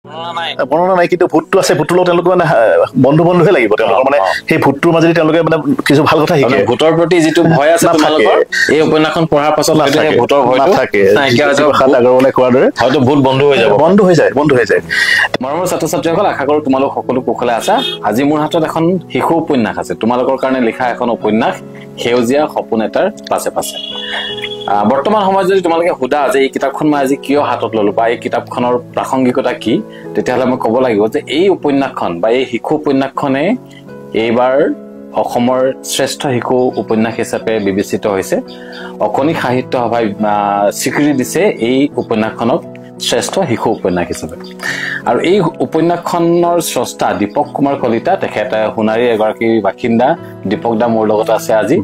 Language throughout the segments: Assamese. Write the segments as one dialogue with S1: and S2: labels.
S1: বৰ্ণনা নাই কিন্তু ভূতটো আছে ভূতৰ লগত তেওঁলোকে মানে বন্ধু বন্ধুহে লাগিব তেওঁলোকৰ মানে সেই ভূতটোৰ মাজেদি তেওঁলোকে মানে কিছু ভাল কথা শিকে
S2: ভূতৰ প্ৰতি যিটো ভয় আছে তোমালোকৰ এই উপন্যাসখন পঢ়াৰ পাছত সেই ভূতৰ ভয়টো নাইকিয়া হৈ যাব
S1: আগৰলৈ কোৱাৰ দৰে
S2: হয়তো ভূত বন্ধু হৈ যাব
S1: বন্ধু হৈ যায়
S2: মৰমৰ ছাত্ৰ ছাত্ৰীসকল আশা কৰোঁ তোমালোক সকলো কুশলে আছা আজি মোৰ হাতত এখন শিশু উপন্যাস আছে তোমালোকৰ কাৰণে লিখা এখন উপন্যাস সেউজীয়া সপোন এটাৰ পাছে পাছে বৰ্তমান সময়ত যদি তোমালোকে সোধা যে এই কিতাপখন মই আজি কিয় হাতত ললো বা এই কিতাপখনৰ প্ৰাসংগিকতা কি তেতিয়াহ'লে মই ক'ব লাগিব যে এই উপন্যাসখন বা এই শিশু উপন্যাসখনে এইবাৰ অসমৰ শ্ৰেষ্ঠ শিশু উপন্যাস হিচাপে বিবেচিত হৈছে অকণিক সাহিত্য সভাই স্বীকৃতি দিছে এই উপন্যাসখনক শ্ৰেষ্ঠ শিশু উপন্যাস হিচাপে আৰু এই উপন্যাসখনৰ স্ৰষ্টা দীপক কুমাৰ কলিতা তেখেত সোণাৰী এগৰাকী বাসিন্দা দীপক দা মোৰ লগত আছে আজি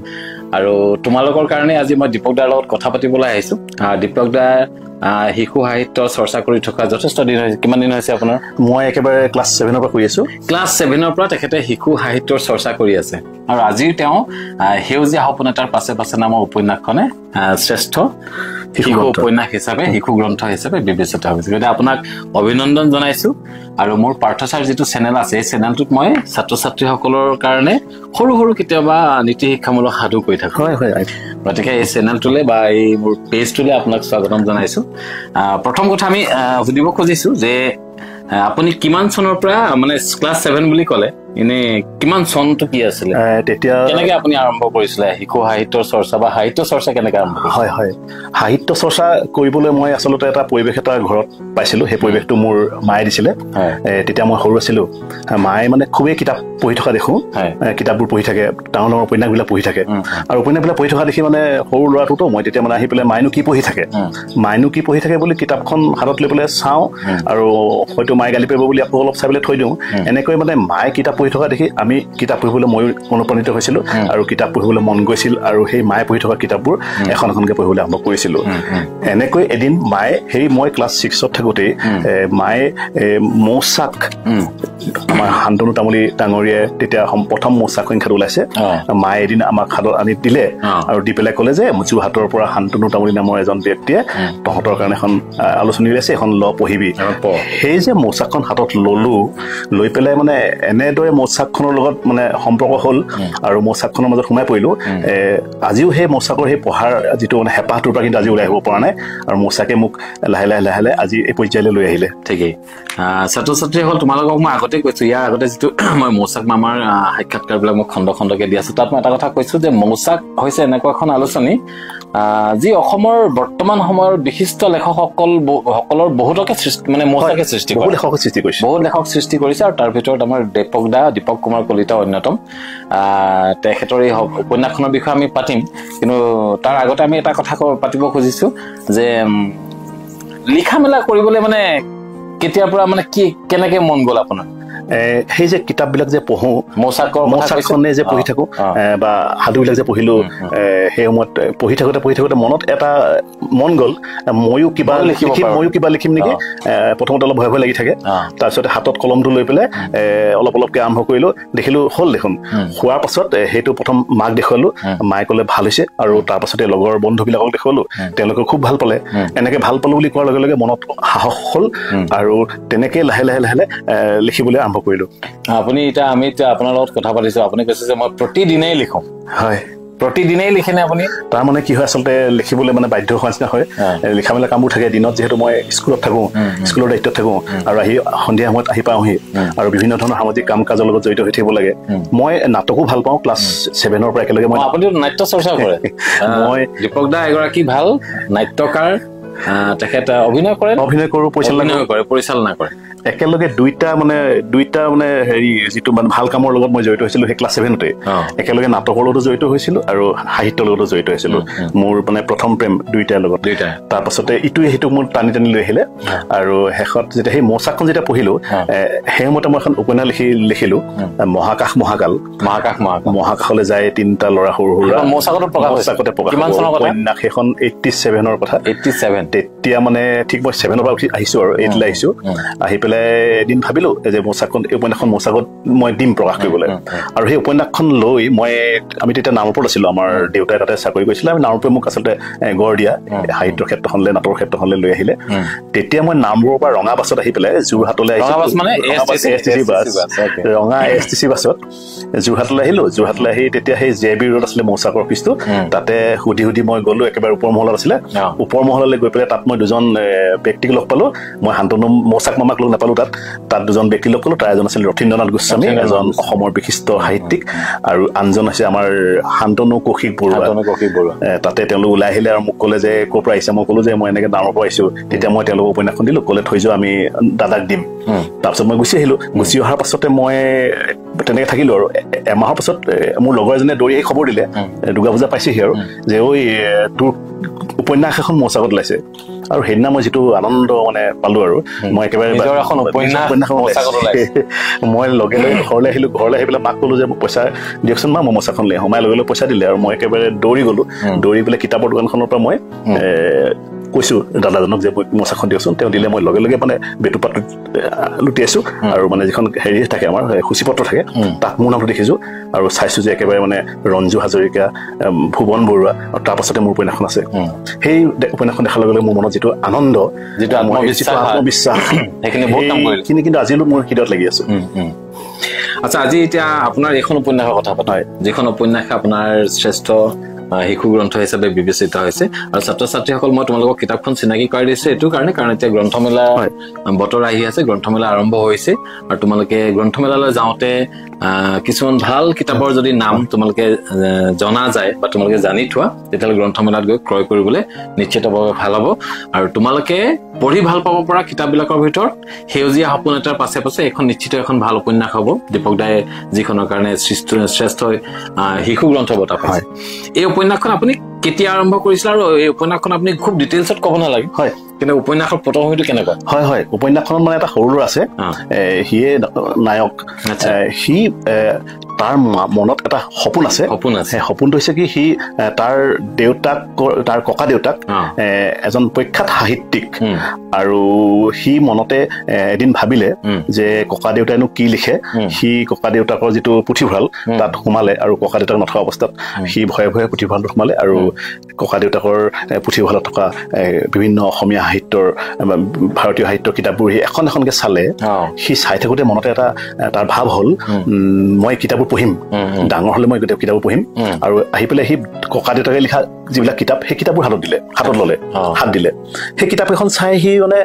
S2: আৰু তোমালোকৰ কাৰণে আজি মই দীপক দাৰ লগত কথা পাতিবলৈ আহিছো দীপক দা শিশু সাহিত্য চৰ্চা কৰি থকা যথেষ্ট দিন হৈছে কিমান দিন হৈছে আপোনাৰ
S1: মই একেবাৰে ক্লাছ 7 ৰ পৰা কৰি আছো
S2: ক্লাছ 7 ৰ পৰা তেখেতে শিশু সাহিত্যৰ চৰ্চা কৰি আছে আৰু আজি তেওঁ সেউজীয়া সপোন এটাৰ পাছে পাছে নামৰ উপন্যাসখনে শ্ৰেষ্ঠ শিশু উপন্যাস হিচাপে শিশু গ্ৰন্থ হিচাপে বিবেচিত হৈছে গতিকে আপোনাক অভিনন্দন জনাইছো আৰু মোৰ পাৰ্থচাৰ যিটো চেনেল আছে এই চেনেলটোত মই ছাত্ৰ ছাত্ৰীসকলৰ কাৰণে সৰু সৰু কেতিয়াবা নীতি শিক্ষামূলক সাধু কৰি থাকো গতিকে এই চেনেলটোলৈ বা এই মোৰ পেজটোলৈ আপোনাক স্বাগতম জনাইছো প্ৰথম কথা আমি সুধিব খুজিছো যে আপুনি কিমান চনৰ পৰা মানে ক্লাছ 7 বুলি ক'লে এনে কিমান চনটো কি আছিল
S1: তেতিয়া
S2: কেনেকৈ আপুনি আৰম্ভ কৰিছিলে শিশু সাহিত্যৰ চৰ্চা বা সাহিত্য চৰ্চা কেনেকৈ আৰম্ভ
S1: হয় হয় সাহিত্য চৰ্চা কৰিবলৈ মই আচলতে এটা পৰিৱেশ এটা ঘৰত পাইছিলো সেই পৰিৱেশটো মোৰ মায়ে দিছিলে তেতিয়া মই সৰু আছিলো মায়ে মানে খুবেই কিতাপ পঢ়ি থকা দেখো কিতাপবোৰ পঢ়ি থাকে ডাঙৰ ডাঙৰ উপন্যাসবিলাক পঢ়ি থাকে আৰু উপন্যাসবিলাক পঢ়ি থকা দেখি মানে সৰু ল'ৰাটোতো মই তেতিয়া মানে আহি পেলাই মায়েনো কি পঢ়ি থাকে বুলি কিতাপখন হাতত লৈ পেলাই চাওঁ আৰু হয়তো মায়ে গালি পাৰিব বুলি আকৌ অলপ চাই পেলাই থৈ দিওঁ এনেকৈ মানে মায়ে কিতাপ পঢ়ি থকা দেখি আমি কিতাপ পঢ়িবলৈ ময়ো অনুপ্ৰাণিত হৈছিলো আৰু কিতাপ পঢ়িবলৈ মন গৈছিল আৰু সেই মায়ে পঢ়ি থকা কিতাপবোৰ এখন এখনকৈ পঢ়িবলৈ আৰম্ভ কৰিছিলো এনেকৈ এদিন মায়ে সেই মই ক্লাছ 6ত থাকোঁতে মায়ে মৌচাক আমাৰ শান্তনু তামুলী ডাঙৰীয়াই তেতিয়া প্ৰথম মৌচাক সংখ্যাত ওলাইছে মায়ে এদিন আমাক হাতত আনি দিলে আৰু দি পেলাই ক'লে যে যোৰহাটৰ পৰা শান্তনু তামুলী নামৰ এজন ব্যক্তিয়ে তহঁতৰ কাৰণে এখন আলোচনী ওলাইছে এখন ল পঢ়িবি সেই যে মৌচাকখন হাতত ললো লৈ পেলাই মানে এনেদৰে মৌচাকখনৰ লগত মানে সম্পৰ্ক হ'ল আৰু মৌচাকখনৰ মাজত সোমাই পৰিলো আজিও সেই মৌচাকৰ সেই পঢ়াৰ যিটো মানে হেঁপাহটোৰ পৰা কিন্তু আজি ওলাই আহিব পৰা নাই আৰু মৌচাকে মোক লাহে লাহে আজি এই পৰ্যায়লৈ লৈ আহিলে
S2: ঠিকেই ছাত্ৰ ছাত্ৰীসকল তোমালোকক মই আগতে কৈছো ইয়াৰ আগতে যিটো মই মৌচাক মামাৰ সাক্ষাৎকাৰবিলাক মই খণ্ডকে দি আছো তাত মই এটা কথা কৈছো যে মৌচাক হৈছে এনেকুৱা এখন আলোচনী যি অসমৰ বৰ্তমান সময়ৰ বিশিষ্ট লেখকসকলৰ বহুতকে মানে মৌচাকে সৃষ্টি কৰিছে বহুত লেখক সৃষ্টি কৰিছে আৰু তাৰ ভিতৰত আমাৰ দীপক কুমাৰ কলিতা অন্যতম তেখেতৰ এই উপন্যাসখনৰ বিষয়ে আমি পাতিম কিন্তু তাৰ আগতে আমি এটা কথা পাতিব খুজিছো যে লিখা মেলা কৰিবলৈ মানে কেতিয়াৰ পৰা মানে কি কেনেকৈ মন গ'ল আপোনাৰ
S1: সেই যে কিতাপবিলাক যে পঢ়ো মৌচাকখনে যে পঢ়ি থাকো বা সাধুবিলাক যে পঢ়িলো সেই সময়ত পঢ়ি থাকোঁতে মনত এটা মন গ'ল ময়ো কিবা লিখিম নেকি প্ৰথমতে অলপ ভয় লাগি থাকে তাৰপিছতে হাতত কলমটো লৈ পেলাই অলপকৈ আৰম্ভ কৰিলো দেখিলো হ'ল দেখোন হোৱাৰ পাছত সেইটো প্ৰথম মাক দেখুৱালো মায়ে ক'লে ভাল হৈছে আৰু তাৰ পাছতে লগৰ বন্ধুবিলাকক দেখুৱালো তেওঁলোকে খুব ভাল পালে এনেকৈ ভাল পালো বুলি কোৱাৰ লগে লগে মনত সাহস হ'ল আৰু তেনেকৈ লাহে লাহে লিখিবলৈ আৰম্ভ কৰিলো
S2: আপুনি এতিয়া আমি আপোনাৰ লগত কথা পাতিছো আপুনি কৈছে যে মই প্ৰতিদিনেই লিখো
S1: হয়
S2: প্ৰতিদিনেই লিখেনে আপুনি
S1: তাৰ মানে কি হয় আচলতে লিখিবলৈ মানে বাধ্য হোৱা নিচিনা হয় লিখা মেলা কামবোৰ থাকে দিনত যিহেতু মই স্কুলত থাকো স্কুলৰ দায়িত্বত থাকো আৰু সন্ধিয়া সময়ত আহি পাওঁহি আৰু বিভিন্ন ধৰণৰ সামাজিক কাম কাজৰ লগত জড়িত হৈ থাকিব লাগে মই নাটকো ভাল পাওঁ ক্লাছ 7 পৰা একেলগে মই
S2: আপুনি নাট্য চৰ্চা কৰে মই দীপক দা এগৰাকী ভাল নাট্যকাৰ তেখেত অভিনয় কৰো পৰিচালনা কৰে
S1: একেলগে দুইটা মানে হেৰি যিটো মানে ভাল কামৰ লগত মই জড়িত হৈছিলো সেই ক্লাছ 7তে একেলগে নাটকৰ লগতো জড়িত হৈছিলো আৰু সাহিত্যৰ লগতো জড়িত হৈছিলো মোৰ মানে প্ৰথম প্ৰেম দুইটাৰ লগত তাৰপাছতে ইটোৱে সিটোক মোৰ টানি লৈ আহিলে আৰু শেষত যেতিয়া সেই মৌচাকখন যেতিয়া পঢ়িলো সেই সময়তে মই এখন উপন্যাস লিখিলো মহাকাশলৈ যায় তিনিটা ল'ৰা সৰু মৌচাকতে প্ৰকাশ উপন্যাস সেইখন 87ৰ কথা
S2: 87
S1: তেতিয়া মানে ঠিক মই 7ৰ পৰা আহিছো আৰু 8লৈ আহিছো আহি পেলাই পেলাই এদিন ভাবিলো যে মৌচাকখন এই উপন্যাসখন মৌচাকত মই দিম প্ৰকাশ কৰিবলৈ আৰু সেই উপন্যাসখন লৈ আমি তেতিয়া নামৰূপত আছিলো আমাৰ দেউতাই তাতে চাকৰি কৰিছিলে আমি নামৰূপে মোক আচলতে গঢ় দিয়া সাহিত্য ক্ষেত্ৰখনলৈ নাটকৰ ক্ষেত্ৰখনলৈ লৈ আহিলে তেতিয়া মই নামৰূপৰ পৰা ৰঙা বাছত আহি পেলাই যোৰহাটলৈ ৰঙা STC বাছত যোৰহাটলৈ আহিলো যোৰহাটলৈ আহি তেতিয়া সেই JB ৰোড আছিলে মৌচাকৰ অফিচটো তাতে সুধি মই গলো একেবাৰে ওপৰ মহলত আছিলে ওপৰ মহললৈ গৈ পেলাই তাত মই দুজন ব্যক্তিক লগ পালো মই শান্তনু মৌচাক মামাক লগ নাপালো তাত দুজন ব্যক্তি লগ পালো তাৰ এজন আছিল ৰথীন্দ্ৰনাথ গোস্বামী এজন অসমৰ বিশিষ্ট সাহিত্যিক আৰু আনজন আছে আমাৰ শান্তনু কৌশিক বৰুৱা তাতে তেওঁলোক ওলাই আহিলে আৰু মোক ক'লে যে ক'ৰ পৰা আহিছে মই ক'লো যে মই এনেকৈ নামৰ পৰা আহিছো তেতিয়া মই তেওঁলোকক উপন্যাসখন দিলো ক'লে থৈ যোৱা আমি দাদাক দিম তাৰপিছত মই গুচি আহিলো গুচি অহাৰ পাছতে মই তেনেকৈ থাকিলো আৰু এমাহৰ পাছত মোৰ লগৰ এজনে দৌৰি আহি খবৰ দিলে দুৰ্গা পূজা পাইছেহি আৰু যে ঐ তোৰ উপন্যাস এখন মৌচাকত ওলাইছে আৰু সেইদিনা মই যিটো আনন্দ মানে পালো আৰু মই একেবাৰে মই লগে লগে ঘৰলৈ আহিলো ঘৰলৈ আহি পেলাই মাক ক'লো যে মোক পইচা দিয়কচোন মা মই মৌচাকখন লৈ আহোঁ মায়ে লগে লগে পইচা দিলে আৰু মই একেবাৰে দৌৰি গলো দৌৰি পেলাই কিতাপৰ দোকানখনৰ পৰা মই কৈছো দাদাজনক যে মৌচাকখন দিয়কচোন তেওঁ দিলে মই লগে লগে মানে বেটুপাত লুটিয়াইছো আৰু মানে যিখন হেৰি থাকে আমাৰ সূচীপত্ৰ থাকে তাত মোৰ নামটো দেখিছো আৰু চাইছো যে একেবাৰে মানে ৰঞ্জু হাজৰিকা ভুৱন বৰুৱা আৰু তাৰ পাছতে মোৰ উপন্যাসখন আছে সেই উপন্যাসখন দেখাৰ লগে লগে মোৰ মনত যিটো আনন্দ যিটো আত্মবিশ্বাস সেইখিনি কিন্তু আজিলৈ মোৰ হৃদয়ত লাগি আছো
S2: আচ্ছা আজি এতিয়া আপোনাৰ এইখন উপন্যাসৰ কথা পাতা যিখন উপন্যাসে আপোনাৰ শ্ৰেষ্ঠ শিশু গ্ৰন্থ হিচাপে বিবেচিত হৈছে আৰু ছাত্ৰ ছাত্ৰীসকল মই তোমালোকক কিতাপখন চিনাকি কৰাই দিছো এইটো কাৰণে কাৰণ এতিয়া গ্ৰন্থমেলা বতৰ আহি আছে গ্ৰন্থমেলা আৰম্ভ হৈছে আৰু তোমালোকে গ্ৰন্থমেলালৈ যাওঁতে কিছুমান ভাল কিতাপৰ যদি নাম তোমালোকে জনা যায় বা তোমালোকে জানি থোৱা তেতিয়াহ'লে গ্ৰন্থমেলাত গৈ ক্ৰয় কৰিবলৈ নিশ্চিতভাৱে ভাল হ'ব আৰু তোমালোকে পঢ়ি ভাল পাব পৰা কিতাপবিলাকৰ ভিতৰত সেউজীয়া সপোন এটাৰ পাছে পাছে এখন নিশ্চিত এখন ভাল উপন্যাস হ'ব দীপক দায়ে যিখনৰ কাৰণে শ্ৰেষ্ঠ শিশু গ্ৰন্থ বঁটা পাইছে এই উপন্যাসখন আপুনি কেতিয়া আৰম্ভ কৰিছিল আৰু এই উপন্যাসখন আপুনি খুব ডিটেইলছত ক'ব নালাগে
S1: হয়
S2: কিন্তু উপন্যাসৰ পটভূমিটো কেনেকুৱা
S1: হয় উপন্যাসখনত মানে এটা সৰু ল'ৰা আছে সিয়ে নায়ক সি তাৰ মনত এটা সপোন আছে সপোনটো হৈছে কি সি তাৰ ককা দেউতাক এজন প্ৰখ্যাত সাহিত্যিক আৰু সি মনতে এদিন ভাবিলে যে ককা দেউতাইনো কি লিখে সি ককা দেউতাকৰ যিটো পুথিভঁৰাল তাত সোমালে আৰু ককা দেউতাক নথকা অৱস্থাত সি ভয়ে ভয়ে পুথিভঁৰালটো সোমালে আৰু ককা দেউতাকৰ পুথিভঁৰালত থকা বিভিন্ন অসমীয়া সাহিত্যৰ ভাৰতীয় সাহিত্যৰ কিতাপবোৰ সি এখন এখনকে চালে সি চাই থাকোঁতে মনতে এটা তাৰ ভাৱ হ'ল মই কিতাপবোৰ পঢ়িম ডাঙৰ হ'লে মই কিতাপবোৰ পঢ়িম আৰু আহি পেলাই সি ককা দেউতাকে লিখা যিবিলাক কিতাপ সেই কিতাপবোৰ হাত দিলে সেই কিতাপ এখন চাই সি মানে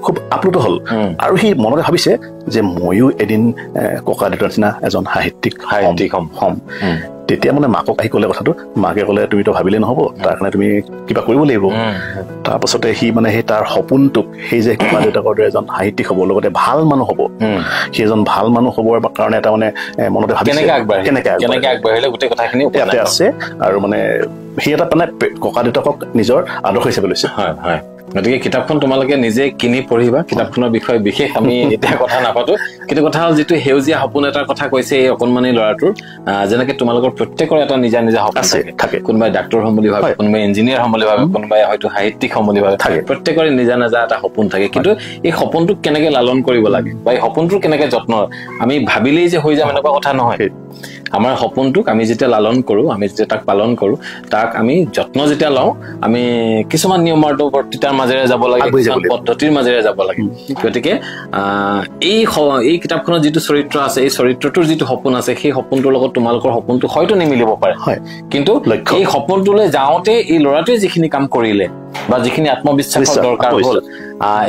S1: খুব আপ্লুত হ'ল আৰু সি মনতে ভাবিছে যে ময়ো এদিন ককা দেউতাৰ নিচিনা এজন সাহিত্যিক হ'ম তেতিয়া মানে মাকক আহি ক'লে কথাটো মাকে ক'লে তুমিতো ভাবিলে নহ'ব তাৰ কাৰণে তুমি কিবা কৰিব লাগিব তাৰপাছতে সি মানে সেই তাৰ সপোনটোক সেই যে ককা দেউতাকৰ দৰে এজন সাহিত্যিক হ'ব লগতে ভাল মানুহ হ'ব সি এজন ভাল মানুহ হ'বৰ কাৰণে এটা মানে মনতে ভাবিছে
S2: কেনেকে আগবাঢ়িলে গোটেই কথাখিনি
S1: ইয়াতে আছে আৰু মানে সি এটা মানে ককা দেউতাকক নিজৰ আদৰ্শ হিচাপে লৈছে
S2: হয় গতিকে কিতাপখন তোমালোকে নিজে কিনি পঢ়িবা কিতাপখনৰ বিষয়ে বিশেষ আমি এতিয়া কথা নাপাতো কিন্তু কথা হ'ল যিটো সেউজীয়া সপোন এটাৰ কথা কৈছে এই অকণমানি ল'ৰাটোৰ যেনেকে তোমালোকৰ প্ৰত্যেকৰ এটা নিজা সপোন থাকে কোনোবাই ডাক্তৰ হ'ম বুলি ভাবে কোনোবাই ইঞ্জিনিয়াৰ হ'ম বুলি ভাবে কোনোবাই হয়তো সাহিত্যিক হ'ম বুলি ভাবে প্ৰত্যেকৰে নিজা এটা সপোন থাকে কিন্তু এই সপোনটোক কেনেকে লালন কৰিব লাগে বা এই সপোনটোৰ কেনেকে যত্ন আমি ভাবিলেই যে হৈ যাম এনেকুৱা কথা নহয় আমাৰ সপোনটোক আমি যেতিয়া লালন কৰোঁ আমি যেতিয়া তাক পালন কৰোঁ তাক আমি যত্ন যেতিয়া লওঁ আমি কিছুমান নিয়মানুৱৰ্তিতাৰ মাজেৰে যাব লাগে পদ্ধতিৰ মাজেৰে যাব লাগে গতিকে এই কিতাপখনত যিটো চৰিত্ৰ আছে এই চৰিত্ৰটোৰ যিটো সপোন আছে সেই সপোনটোৰ লগত তোমালোকৰ সপোনটো হয়তো নিমিলিব পাৰে কিন্তু এই সপোনটোলৈ যাওঁতে এই ল'ৰাটোৱে যিখিনি কাম কৰিলে বা যিখিনি আত্মবিশ্বাসৰ দৰকাৰ হ'ল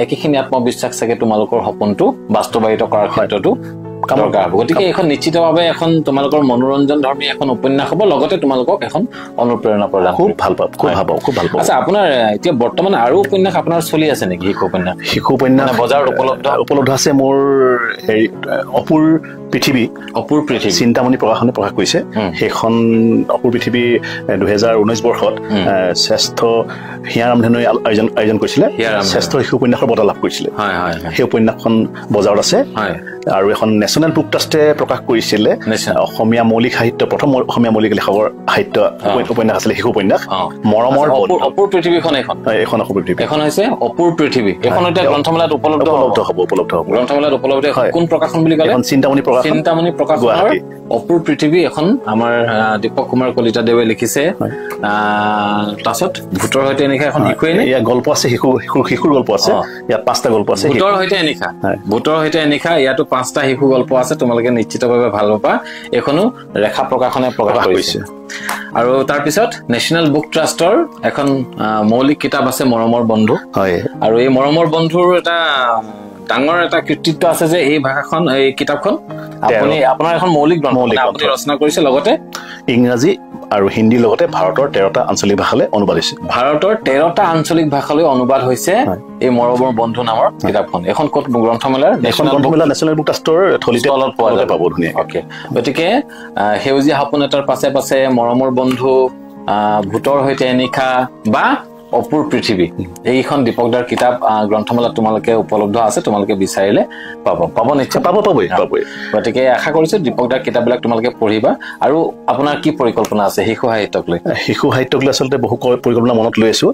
S2: একেখিনি আত্মবিশ্বাস চাগে তোমালোকৰ সপোনটো বাস্তৱায়িত কৰাৰ ক্ষেত্ৰতো দৰকাৰ হ'ব গতিকে এখন নিশ্চিতভাৱে এখন তোমালোকৰ মনোৰঞ্জন ধৰ্মী এখন উপন্যাস হ'ব লগতে তোমালোকক এখন অনুপ্ৰেৰণা প্ৰদান
S1: খুব ভাল পাব
S2: আচ্ছা আপোনাৰ এতিয়া বৰ্তমান আৰু উপন্যাস আপোনাৰ চলি আছে নেকি শিশু উপন্যাস
S1: বজাৰত উপলব্ধ আছে মোৰ হেৰি অপুৰ পৃথিৱী চিন্তামণি প্ৰকাশনে প্ৰকাশ কৰিছে সেইখন অপুৰ পৃথিৱী 2019 বৰ্ষত শ্ৰেষ্ঠ হিয়া ৰামধেনুৱে আয়োজন কৰিছিলে শ্ৰেষ্ঠ শিশু উপন্যাসৰ বঁটা লাভ কৰিছিলে সেই উপন্যাসখন বজাৰত আছে আৰু এখন নেশ্যনেল বুক ট্ৰাষ্টে প্ৰকাশ কৰিছিলে অসমীয়া মৌলিক সাহিত্য প্ৰথম অসমীয়া মৌলিক লেখকৰ সাহিত্য উপন্যাস আছিলে শিশু উপন্যাস মৰমৰ
S2: অপুৰ পৃথিৱীখন
S1: এখন অপুৰ পৃথিৱী
S2: এখন হৈছে অপুৰ পৃথিৱী এখন এতিয়া গ্ৰন্থমেলাত উপলব্ধ হ'ব গ্ৰন্থমেলাত উপলব্ধ কোন প্ৰকাশন বুলি ক'লে চিন্তামণি প্ৰকাশনৰ অপুৰ পৃথিৱী এখন আমাৰ দীপক কুমাৰ কলিতাদেৱে লিখিছে তাৰপিছত ভূতৰ সৈতে নিশা এখন শিশুৱে
S1: ইয়াত গল্প আছে শিশুৰ গল্প আছে ইয়াত 5টা গল্প আছে
S2: ভূতৰ সৈতে নিশা ইয়াতো 5টা শিশু গল্প আছে তোমালোকে নিশ্চিতভাৱে ভাল পাবা এখনো ৰেখা প্ৰকাশনে প্ৰকাশ কৰিছে আৰু তাৰপিছত নেশ্যনেল বুক ট্ৰাষ্টৰ এখন মৌলিক কিতাপ আছে মৰমৰ বন্ধু আৰু এই মৰমৰ বন্ধুৰ এটা ডাঙৰ এটা কৃতিত্ব আছে যে এই ভাষাখন এই কিতাপখন আপুনি আপোনাৰ এখন মৌলিক আপুনি ৰচনা কৰিছে লগতে
S1: ইংৰাজী আৰু হিন্দীৰ লগতে ভাৰতৰ 13টা আঞ্চলিক ভাষালৈ অনুবাদ হৈছে
S2: ভাৰতৰ 13টা আঞ্চলিক ভাষালৈ অনুবাদ হৈছে এই মৰমৰ বন্ধু নামৰ কিতাপখন এখন ক'ত গ্ৰন্থমেলাৰ
S1: নেশ্যনেল বুক ট্ৰাষ্টৰ থলিতে পাব ধুনীয়া
S2: গতিকে সেউজীয়া সপোন এটাৰ পাছে পাছে মৰমৰ বন্ধু ভূতৰ সৈতে নিশা বা অপুৰ পৃথিৱী এইখন দীপকদাৰ কিতাপ গ্ৰন্থমেলাত তোমালোকে উপলব্ধ আছে তোমালোকে বিচাৰিলে পাব নিশ্চয় পাব গতিকে আশা কৰিছো দীপকদাৰ কিতাপবিলাক তোমালোকে পঢ়িবা আৰু আপোনাৰ কি পৰিকল্পনা আছে শিশু সাহিত্যক লৈ
S1: আচলতে বহু পৰিকল্পনা মনত লৈ আছো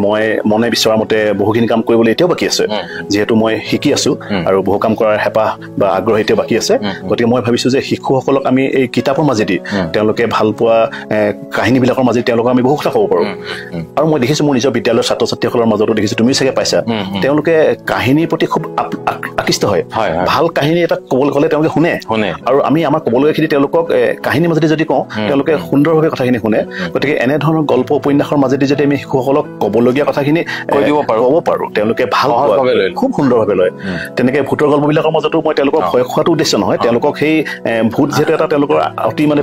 S1: মই মনে বিচৰা মতে বহুখিনি কাম কৰিবলৈ এতিয়াও বাকী আছে যিহেতু মই শিকি আছো আৰু বহু কাম কৰাৰ হেঁপাহ বা আগ্ৰহ এতিয়াও বাকী আছে গতিকে মই ভাবিছো যে শিশুসকলক আমি এই কিতাপৰ মাজেদি তেওঁলোকে ভাল পোৱা কাহিনীবিলাকৰ মাজেদি তেওঁলোকক আমি বহু কথা ক'ব পাৰো আৰু মই দেখিছো মোৰ নিজৰ বিদ্যালয়ৰ ছাত্ৰ ছাত্ৰীসকলৰ মাজতো দেখিছো তুমি চাগে পাইছা তেওঁলোকে কাহিনীৰ প্ৰতি খুব আকৃষ্ট হয় ভাল কাহিনী এটা ক'বলৈ গ'লে তেওঁলোকে শুনে আৰু আমি আমাৰ ক'বলগীয়াখিনি তেওঁলোকক কাহিনীৰ মাজেদি যদি কওঁ তেওঁলোকে সুন্দৰভাৱে কথাখিনি শুনে গতিকে এনেধৰণৰ গল্প উপন্যাসৰ মাজেদি যদি আমি শিশুসকলক ক'বলগীয়া কথাখিনি ক'ব পাৰো তেওঁলোকে ভাল খুব সুন্দৰভাৱে লয় তেনেকে ভূতৰ গল্পবিলাকৰ মাজতো মই তেওঁলোকক ভয় খোৱাটো উদ্দেশ্য নহয় তেওঁলোকক সেই ভূত যিহেতু এটা তেওঁলোকৰ অতি মানে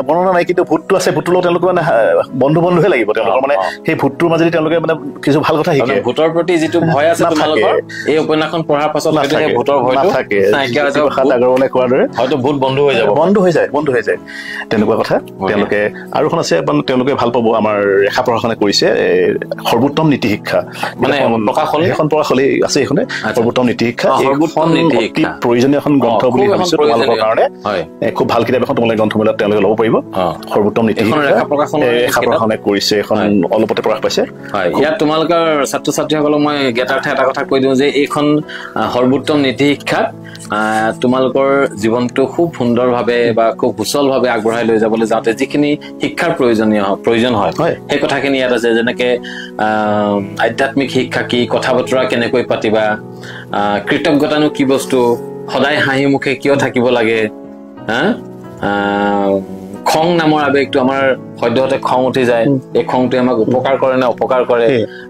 S1: বৰ্ণনা নাই কিন্তু ভূতটো আছে ভূতৰ তেওঁলোকে মানে বন্ধুহে লাগিব তেওঁলোকৰ মানে সেই ভূতটোৰ মাজেদি তেওঁলোকে মানে কিছু ভাল কথা শিকে
S2: ভূতৰ প্ৰতি যিটো ভয় আছে তোমালোকৰ এই উপন্যাসখন পঢ়াৰ পাছত সেই ভূতৰ ভয়টো নাইকিয়া হৈ যাব
S1: আগৰলৈ কোৱাৰ দৰে
S2: হয়তো ভূত বন্ধু হৈ যায়
S1: তেনেকুৱা কথা তেওঁলোকে আৰু এখন আছে তেওঁলোকে ভাল পাব আমাৰ ৰেখা প্ৰকাশনে কৰিছে সৰ্বোত্তম নীতি শিক্ষা
S2: মানে
S1: এখন প্ৰকাশলে আছে এইখনে সৰ্বোত্তম নীতি শিক্ষা অতি প্ৰয়োজনীয় এখন গ্ৰন্থ বুলি ভাবিছো তোমালোকৰ কাৰণে খুব ভাল কিতাপ এখন তোমালোকে গ্ৰন্থমেলাত তেওঁলোকে ল'ব পাৰিব সৰ্বোত্তম নীতি ৰেখা প্ৰকাশনে কৰিছে এখন অলপতে প্ৰকাশ পাইছে
S2: ইয়াত তোমালোকৰ ছাত্ৰ ছাত্ৰীসকলক মই জ্ঞাতাৰ্থে এটা কথা কৈ দিওঁ যে এইখন সৰ্বোত্তম নীতি শিক্ষাত তোমালোকৰ জীৱনটো খুব সুন্দৰভাৱে বা খুব সুচলভাৱে আগবঢ়াই লৈ যাবলৈ যাওঁতে যিখিনি শিক্ষাৰ প্ৰয়োজন হয় সেই কথাখিনি ইয়াত আছে যেনেকে আধ্যাত্মিক শিক্ষা কি কথা বতৰা কেনেকৈ পাতিবা কৃতজ্ঞতানো কি বস্তু সদায় হাঁহি মুখে কিয় থাকিব লাগে খং নামৰ আবেগটো আমাৰ সদ্যহতে খং উঠি যায় এই খংটোৱে আমাক উপকাৰ কৰে নে অপকাৰ কৰে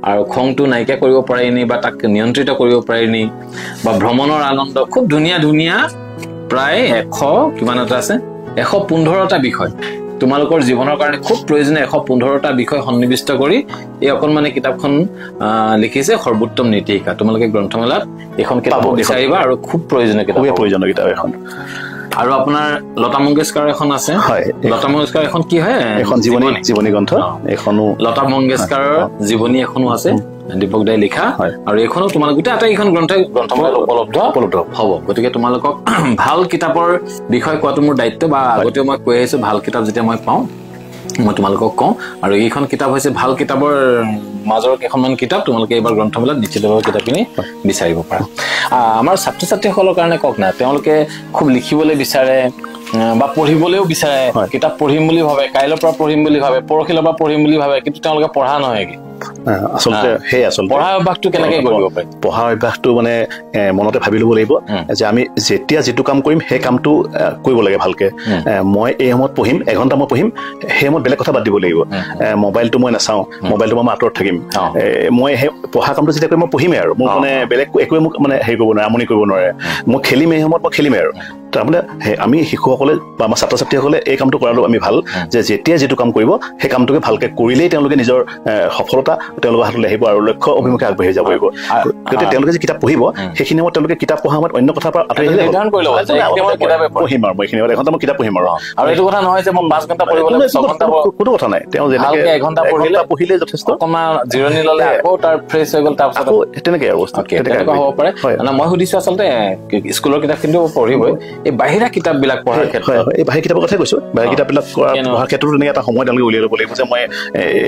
S2: আৰু খংটো নাইকিয়া কৰিব পাৰিনি বা তাক নিয়ন্ত্ৰিত কৰিব পাৰিনি বা ভ্ৰমণৰ আনন্দ খুব ধুনীয়া প্ৰায় 100 কিমান এটা আছে 115টা বিষয় তোমালোকৰ জীৱনৰ কাৰণে খুব প্ৰয়োজনীয় 115টা বিষয় সন্নিবিষ্ট কৰি এই অকণমানি কিতাপখন লিখিছে সৰ্বোত্তম নীতি শিক্ষা তোমালোকে গ্ৰন্থমেলাত এখন কিতাপ বিচাৰিবা আৰু খুব প্ৰয়োজনীয়
S1: কিতাপ এখন
S2: আৰু আপোনাৰ লতা মংগেশকাৰৰ এখন আছে লতা মংগেশকাৰ এখন কি হয়
S1: এখন জীৱনী গ্ৰন্থ এখনো
S2: লতা মংগেশকাৰৰ জীৱনী এখনো আছে দীপক দাই লিখা আৰু এখনো তোমালোক গোটেই আটাইকেইখন গ্ৰন্থমেলাত উপলব্ধ হ'ব গতিকে তোমালোকক ভাল কিতাপৰ বিষয় কোৱাটো মোৰ দায়িত্ব বা আগতেও মই কৈ আহিছো ভাল কিতাপ যেতিয়া মই পাওঁ মই তোমালোকক কওঁ আৰু এইখন কিতাপ হৈছে ভাল কিতাপৰ মাজৰ কেইখনমান কিতাপ তোমালোকে এইবাৰ গ্ৰন্থমেলাত নিশ্চিতভাৱে কিতাপখিনি বিচাৰিব পাৰা আমাৰ ছাত্ৰ ছাত্ৰীসকলৰ কাৰণে কওক না তেওঁলোকে খুব লিখিবলৈ বিচাৰে বা পঢ়িবলৈও বিচাৰে কিতাপ পঢ়িম বুলি ভাবে কাইলৈৰ পৰা পঢ়িম বুলি ভাবে পৰহিলৈৰ পৰা পঢ়িম বুলি ভাবে কিন্তু তেওঁলোকে পঢ়া নহয় কি
S1: আচলতে
S2: পঢ়া অভ্যাসটো কেনেকৈ কৰিব পাৰি
S1: পঢ়া অভ্যাসটো মানে মনতে ভাবি ল'ব লাগিব যে আমি যেতিয়া যিটো কাম কৰিম সেই কামটো কৰিব লাগে ভালকে মই এই সময়ত পঢ়িম এঘণ্টা মই পঢ়িম সেই সময়ত বেলেগ কথা বাদ দিব লাগিব মোবাইলটো মই নাচাওঁ মোবাইলটো মই আঁতৰত থাকিম মই সেই পঢ়া কামটো যেতিয়া কৰিম মই পঢ়িমেই আৰু মোৰ মানে বেলেগ একোৱে মোক মানে হেৰি কৰিব নোৱাৰে আমনি কৰিব নোৱাৰে মই খেলিম এই সময়ত মই খেলিমেই আৰু তাৰমানে আমি শিশুসকলে বা আমাৰ ছাত্ৰ ছাত্ৰীসকলে এই কামটো কৰাটো আমি ভাল যে যেতিয়া যিটো কাম কৰিব সেই কামটোকে ভালকে কৰিলেই তেওঁলোকে নিজৰ সফলতা সফলতা তেওঁলোকৰ হাতলৈ আহিব আৰু লক্ষ্য অভিমুখে আগবাঢ়ি যাব পাৰিব গতিকে তেওঁলোকে যে কিতাপ পঢ়িব সেইখিনি সময়ত তেওঁলোকে কিতাপ পঢ়া সময়ত অন্য কথাৰ পৰা আঁতৰি আহিলে পঢ়িম আৰু মই এইখিনি এঘণ্টা মই কিতাপ পঢ়িম
S2: আৰু এইটো কথা নহয় যে মই 5 ঘণ্টা পঢ়িবলৈ 6 ঘণ্টা
S1: কোনো কথা নাই তেওঁ যেনেকে
S2: 1 ঘণ্টা পঢ়িলে
S1: যথেষ্ট
S2: অকণমান জিৰণি ল'লে আকৌ তাৰ ফ্ৰেছ হৈ গ'ল তাৰপিছত
S1: তেনেকে অৱস্থা
S2: তেনেকুৱা হ'ব পাৰে মানে মই সুধিছো আচলতে স্কুলৰ কিতাপ কিন্তু পঢ়িবই এই বাহিৰা কিতাপবিলাক পঢ়াৰ ক্ষেত্ৰত
S1: এই বাহিৰা কিতাপৰ কথাই কৈছো বাহিৰা কিতাপবিলাক পঢ়াৰ ক্ষেত্ৰতো তেনেকে এটা সময় তেওঁলোকে উলিয়াই ল'ব লাগিব যে মই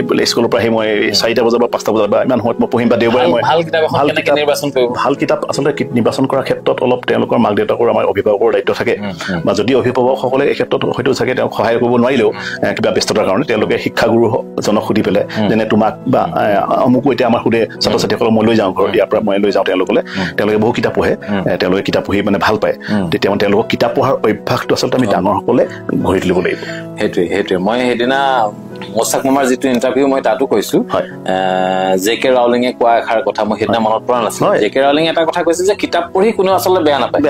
S1: বোলে স্কুলৰ পৰা আহি মই 4টা বজাৰ বা 5টা বজাৰ বা ইমান সময়ত মই পঢ়িম বা দেওবাৰে মই
S2: ভাল কিতাপ এখন কেনেকে নিৰ্বাচন কৰিব
S1: ভাল কিতাপ আচলতে নিৰ্বাচন কৰাৰ ক্ষেত্ৰত অলপ তেওঁলোকৰ মাক দেউতাকৰ আমাৰ অভিভাৱকৰ দায়িত্ব থাকে বা যদি অভিভাৱকসকলে এই ক্ষেত্ৰত হয়তো চাগে তেওঁক সহায় কৰিব নোৱাৰিলেও কিবা ব্যস্ততাৰ কাৰণে তেওঁলোকে শিক্ষাগুৰুজনক সুধি পেলাই যেনে তোমাক বা অমুকো এতিয়া আমাৰ সুধে ছাত্ৰ ছাত্ৰীসকলক মই লৈ যাওঁ ঘৰত ইয়াৰ পৰা মই লৈ যাওঁ তেওঁলোকে বহু কিতাপ পঢ়ে তেওঁলোকে কিতাপ পঢ়ি মানে ভাল পায় তেতিয়া মানে তেওঁলোকক কিতাপ পঢ়াৰ অভ্যাসটো আচলতে আমি ডাঙৰসকলে গঢ়ি তুলিব লাগিব
S2: সেইটোৱে মই সেইদিনা মোস্তাক মামাৰ যিটো ইণ্টাৰভিউ মই তাতো কৈছো জে.কে. ৰাউলিঙে কোৱা এষাৰ কথা মই সেইদিনা মনত পৰা নাছিল জে.কে. ৰাউলিঙে এটা কথা কৈছে যে কিতাপ পঢ়ি কোনো আচলতে বেয়া নাপায়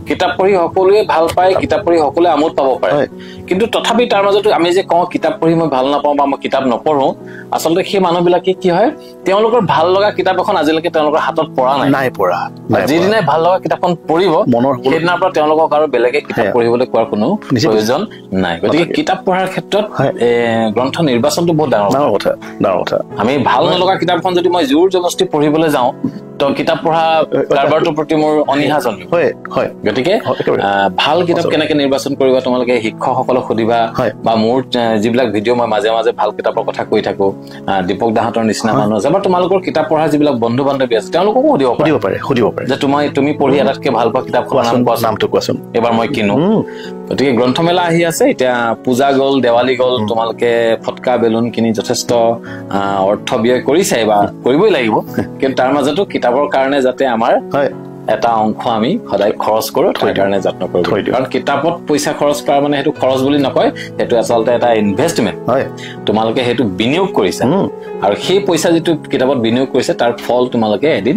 S2: কিতাপ পঢ়ি সকলোৱে ভাল পায় কিতাপ পঢ়ি সকলোৱে আমোদ পাব পাৰে কিন্তু তথাপি তাৰ মাজতো আমি যে কওঁ কিতাপ পঢ়ি মই ভাল নাপাওঁ বা মই কিতাপ নপঢ়ো আচলতে সেই মানুহবিলাকে কি হয় তেওঁলোকৰ ভাল লগা কিতাপ এখন আজিলৈকে তেওঁলোকৰ হাতত পৰা নাই যিদিনাই ভাল লগা কিতাপখন পঢ়িব সেইদিনাৰ পৰা তেওঁলোকক আৰু বেলেগে কিতাপ পঢ়িবলৈ কোৱাৰ কোনো প্ৰয়োজন নাই গতিকে কিতাপ পঢ়াৰ ক্ষেত্ৰত গ্ৰন্থ নিৰ্বাচনটো বহুত ডাঙৰ কথা আমি ভাল নলগা কিতাপখন যদি মই জোৰ জবস্তি পঢ়িবলৈ যাওঁ তো কিতাপ পঢ়া কাৰবাৰটোৰ প্ৰতি মোৰ অনীহা জন্মিব গতিকে ভাল কিতাপ কেনেকে নিৰ্বাচন কৰিবা তোমালোকে শিক্ষকসকলক সুধিবা বা মোৰ যিবিলাক ভিডিঅ' মই মাজে মাজে ভাল কিতাপৰ কথা কৈ থাকো দীপক দাহঁতৰ নিচিনা মানুহ আছে বা তোমালোকৰ কিতাপ পঢ়া যিবিলাক বন্ধু বান্ধৱী আছে তেওঁলোককো সুধিব পাৰে যে তুমি পঢ়ি আটাইতকৈ ভাল পোৱা কিতাপখনৰ নামটো কোৱাচোন এবাৰ মই কিনো গতিকে গ্ৰন্থমেলা আহি আছে এতিয়া পূজা গ'ল দেৱালী গ'ল তোমালোকে ফটকা বেলুন কিনি যথেষ্ট অৰ্থ ব্যয় কৰিছে বা কৰিবই লাগিব কিন্তু তাৰ মাজতো কিতাপৰ কাৰণে যাতে আমাৰ এটা অংশ আমি সদায় খৰচ কৰো তাৰ কাৰণে যত্ন কৰিব কাৰণ কিতাপত পইচা খৰচ কৰা মানে সেইটো খৰচ বুলি নকয় সেইটো আচলতে এটা ইনভেষ্টমেণ্ট তোমালোকে সেইটো বিনিয়োগ কৰিছা আৰু সেই পইচা যিটো কিতাপত বিনিয়োগ কৰিছে তাৰ ফল তোমালোকে এদিন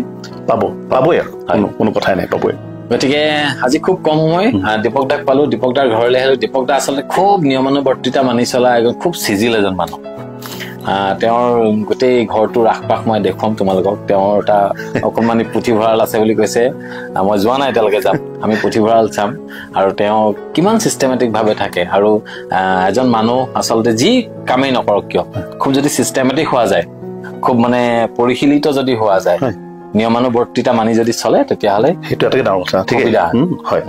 S1: পাবই আৰু কোনো কথাই নাই পাবই
S2: গতিকে আজি খুব কম সময় দীপক দাক পালো দীপক দাৰ ঘৰলৈ আহিলো দীপক দা আচলতে খুব নিয়মানুবৰ্তিতা মানি চলা এজন খুব চিজিল এজন মানুহ তেওঁৰ গোটেই ঘৰটোৰ আশপাশ মই দেখুৱাম তোমালোকক তেওঁৰ এটা অকণমানি পুথিভঁৰাল আছে বুলি কৈছে মই যোৱা নাই এতিয়ালৈকে যাম আমি পুথিভঁৰাল চাম আৰু তেওঁ কিমান চিষ্টেমেটিক ভাৱে থাকে আৰু এজন মানুহ আচলতে যি কামেই নকৰক কিয় খুব যদি চিষ্টেমেটিক হোৱা যায় খুব মানে পৰিশীলিত যদি হোৱা যায় নিয়মানুবৰ্তিতা মানি যদি চলে তেতিয়াহ'লে
S1: সেইটো এটা ডাঙৰ কথা ঠিক হয়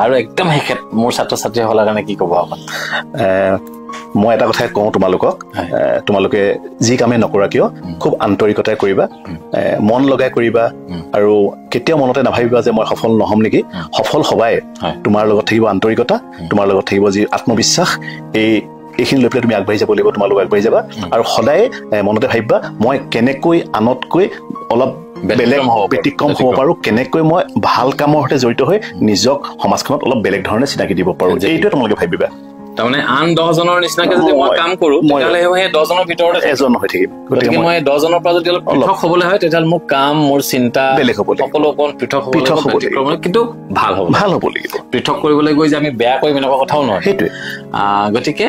S2: আৰু একদম শেষত মোৰ ছাত্ৰ ছাত্ৰীসকলৰ কাৰণে কি ক'ব আপুনি
S1: মই এটা কথাই কওঁ তোমালোকে যি কামেই নকৰা কিয় খুব আন্তৰিকতাৰে কৰিবা মন লগাই কৰিবা আৰু কেতিয়াও মনতে নাভাবিবা যে মই সফল নহম নেকি সফল হবাই তোমাৰ লগত থাকিব আন্তৰিকতা তোমাৰ লগত থাকিব যি আত্মবিশ্বাস এইখিনি লৈ পেলাই তুমি আগবাঢ়ি যাব লাগিব তোমালোক আগবাঢ়ি যাবা আৰু সদায় মনতে ভাবিবা মই কেনেকৈ আনতকৈ অলপ বেলেগ ব্যতিক্ৰম হ'ব পাৰোঁ কেনেকৈ মই ভাল কামৰ সৈতে জড়িত হৈ নিজক সমাজখনত অলপ বেলেগ ধৰণে চিনাকি দিব পাৰোঁ এইটোৱে তোমালোকে ভাবিবা
S2: তাৰমানে আন 10 জনৰ নিচিনাকে যদি মই কাম কৰো তেতিয়াহ'লে সেই 10 জনৰ ভিতৰত
S1: এজন হৈ থাকিম
S2: গতিকে মই 10 জনৰ পৰা যদি অলপ পৃথক হ'বলৈ হয় তেতিয়াহ'লে মোৰ কাম মোৰ চিন্তা
S1: বেলেগ হ'ব
S2: সকলো অকণ পৃথক হ'ব কিন্তু ভাল হ'ব লাগিব পৃথক কৰিবলৈ গৈ যে আমি বেয়া কৰিম এনেকুৱা কথাও নহয়
S1: সেইটোৱে
S2: গতিকে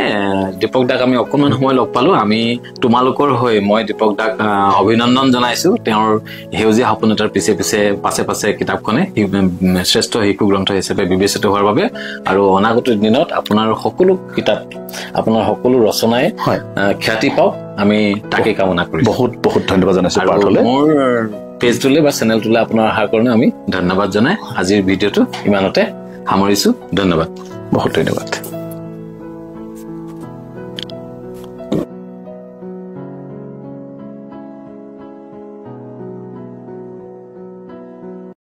S2: দীপক দাক আমি অকণমান সময় লগ পালো আমি তোমালোকৰ হৈ মই দীপক দাক অভিনন্দন জনাইছো তেওঁৰ সেউজীয়া সপোন এটাৰ পাছে কিতাপখনে শ্ৰেষ্ঠ শিশু গ্ৰন্থ হিচাপে বিবেচিত হোৱাৰ বাবে আৰু অনাগত দিনত আপোনাৰ সকলো কিতাপ আপোনাৰ সকলো ৰচনাই খ্যাতি পাওক আমি তাকে কামনা কৰিছো
S1: বহুত ধন্যবাদ জনাইছো
S2: মোৰ পেজটোলৈ বা চেনেলটোলৈ আপোনাৰ অহাৰ কাৰণে আমি ধন্যবাদ জনাই আজিৰ ভিডিঅ'টো ইমানতে সামৰিছো ধন্যবাদ
S1: বহুত ধন্যবাদ